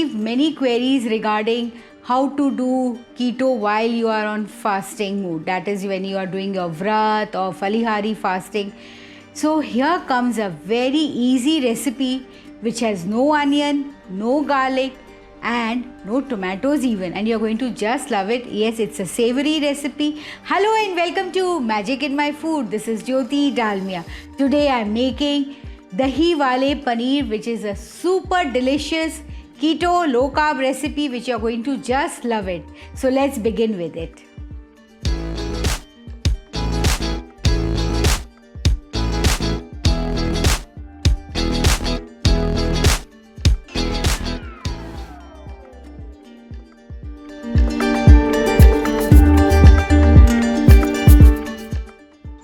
received many queries regarding how to do keto while you are on fasting mood. That is when you are doing your vrat or falihari fasting. So here comes a very easy recipe which has no onion, no garlic and no tomatoes even, and you're going to just love it. Yes, it's a savory recipe. Hello and welcome to Magic in My Food. This is Jyoti Dalmia. Today I'm making Dahi Wale Paneer, which is a super delicious keto low carb recipe which you're going to just love it. So let's begin with it.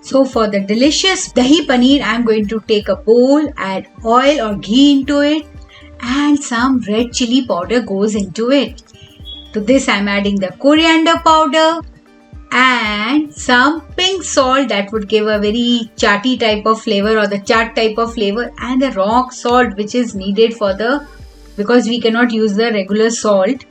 So for the delicious dahi paneer, I am going to take a bowl, add oil or ghee into it and some red chili powder goes into it. To this I am adding the coriander powder and some pink salt that would give a very chaty type of flavor or the chaat type of flavor, and the rock salt which is needed because we cannot use the regular salt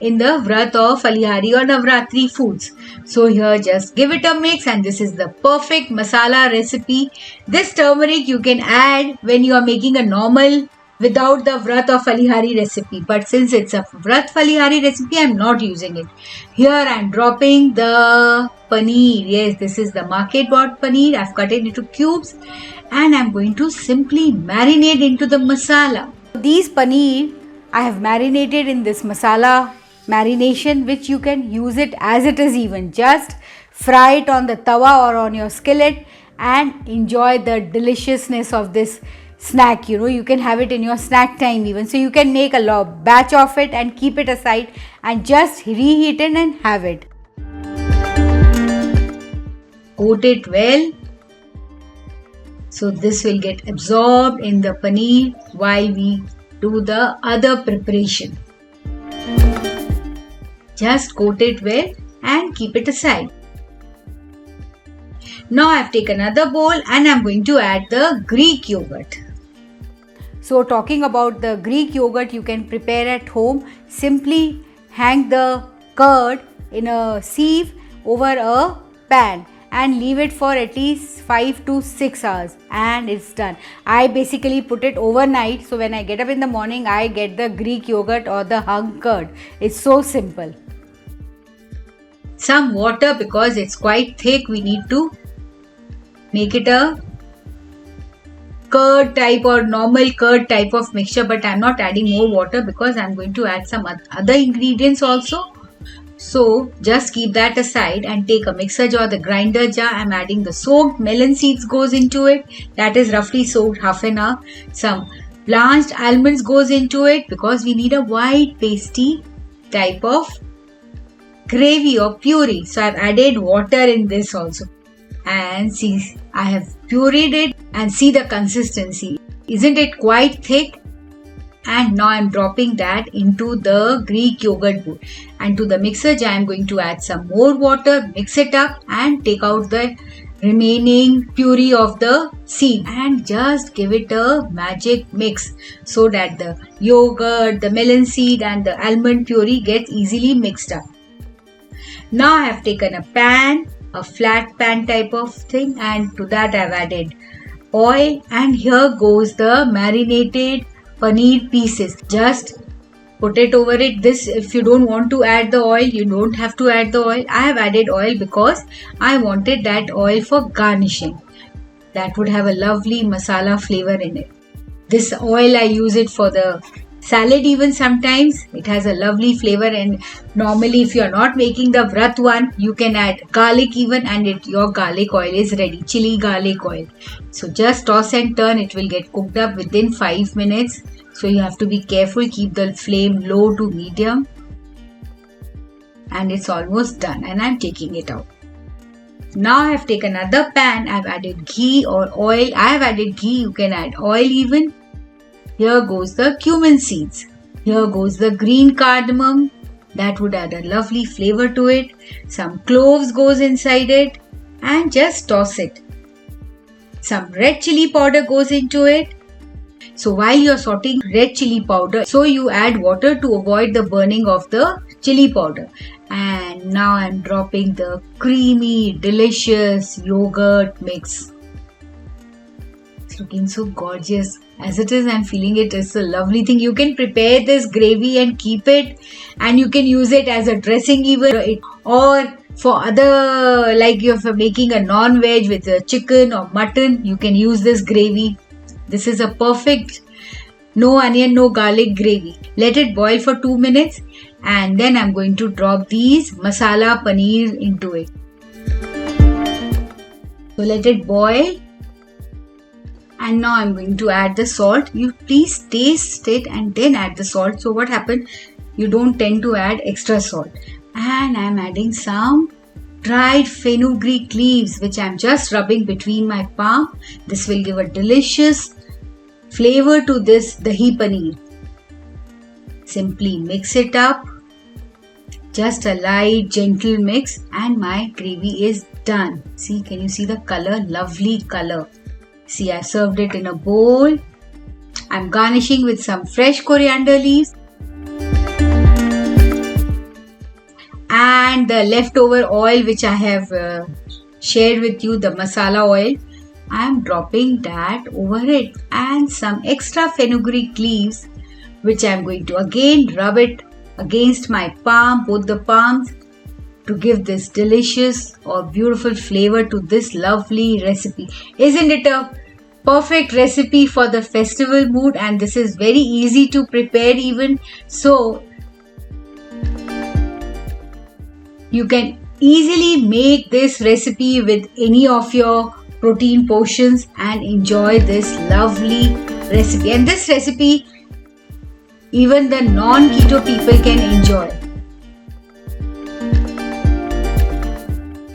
in the vrat or falihari or navratri foods. So here just give it a mix, and this is the perfect masala recipe. This turmeric you can add when you are making a normal without the vrat or falihari recipe, but since it's a vrat falihari recipe I am not using it. Here I am dropping the paneer. Yes, this is the market bought paneer. I've cut it into cubes and I'm going to simply marinate into the masala. These paneer I have marinated in this masala marination, which you can use it as it is, even just fry it on the tawa or on your skillet and enjoy the deliciousness of this snack. You can have it in your snack time even. So you can make a batch of it and keep it aside and just reheat it and have it. Coat it well so this will get absorbed in the paneer while we do the other preparation. Just coat it well and keep it aside. Now I have taken another bowl and I am going to add the Greek yogurt. So talking about the Greek yogurt, you can prepare at home. Simply hang the curd in a sieve over a pan and leave it for at least 5 to 6 hours and it's done. I basically put it overnight, so when I get up in the morning I get the Greek yogurt or the hung curd. It's so simple. Some water because it's quite thick. We need to make it a curd type or normal curd type of mixture, but I'm not adding more water because I'm going to add some other ingredients also. So just keep that aside and take a mixer jar, the grinder jar. I'm adding the soaked melon seeds goes into it. That is roughly soaked half an hour. Some blanched almonds goes into it because we need a white pasty type of gravy or puree. So I've added water in this also. And see, I have pureed it and see the consistency. Isn't it quite thick? And now I'm dropping that into the Greek yogurt bowl. And to the mixer jar, I'm going to add some more water, mix it up and take out the remaining puree of the seed and just give it a magic mix so that the yogurt, the melon seed and the almond puree gets easily mixed up. Now I have taken a pan, a flat pan type of thing, and to that I have added oil, and here goes the marinated paneer pieces. Just put it over it. This, if you don't want to add the oil, you don't have to add the oil. I have added oil because I wanted that oil for garnishing. That would have a lovely masala flavor in it. This oil I use it for the salad even sometimes. It has a lovely flavor, and normally if you are not making the vrat one, you can add garlic even and your garlic oil is ready. Chili garlic oil. So just toss and turn. It will get cooked up within 5 minutes. So you have to be careful. Keep the flame low to medium. And it's almost done and I'm taking it out. Now I have taken another pan. I have added ghee or oil. I have added ghee. You can add oil even. Here goes the cumin seeds. Here goes the green cardamom. That would add a lovely flavor to it. Some cloves goes inside it and just toss it. Some red chili powder goes into it. So while you're sauteing red chili powder, so you add water to avoid the burning of the chili powder. And now I'm dropping the creamy, delicious yogurt mix. It's looking so gorgeous. As it is, I'm feeling it is a lovely thing. You can prepare this gravy and keep it, and you can use it as a dressing even, or for other, like you're making a non-veg with a chicken or mutton, you can use this gravy. This is a perfect no onion, no garlic gravy. Let it boil for 2 minutes, and then I'm going to drop these masala paneer into it. So let it boil. And now I'm going to add the salt. You please taste it and then add the salt. So what happened? You don't tend to add extra salt. And I'm adding some dried fenugreek leaves, which I'm just rubbing between my palm. This will give a delicious flavor to this dahi paneer. Simply mix it up. Just a light, gentle mix, and my gravy is done. See, can you see the color? Lovely color. See, I served it in a bowl. I'm garnishing with some fresh coriander leaves. And the leftover oil which I have shared with you, the masala oil, I am dropping that over it. And some extra fenugreek leaves which I am going to again rub it against my palm, both the palms, to give this delicious or beautiful flavor to this lovely recipe. Isn't it a perfect recipe for the festival mood? And this is very easy to prepare even. So you can easily make this recipe with any of your protein portions and enjoy this lovely recipe. And this recipe even the non-keto people can enjoy.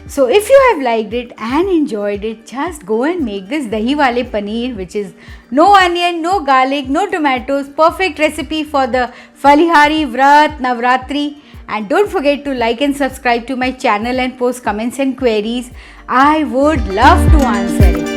So if you have liked it and enjoyed it, just go and make this Dahi Wale Paneer, which is no onion, no garlic, no tomatoes, perfect recipe for the Falihari, Vrat, Navratri. And don't forget to like and subscribe to my channel and post comments and queries. I would love to answer it.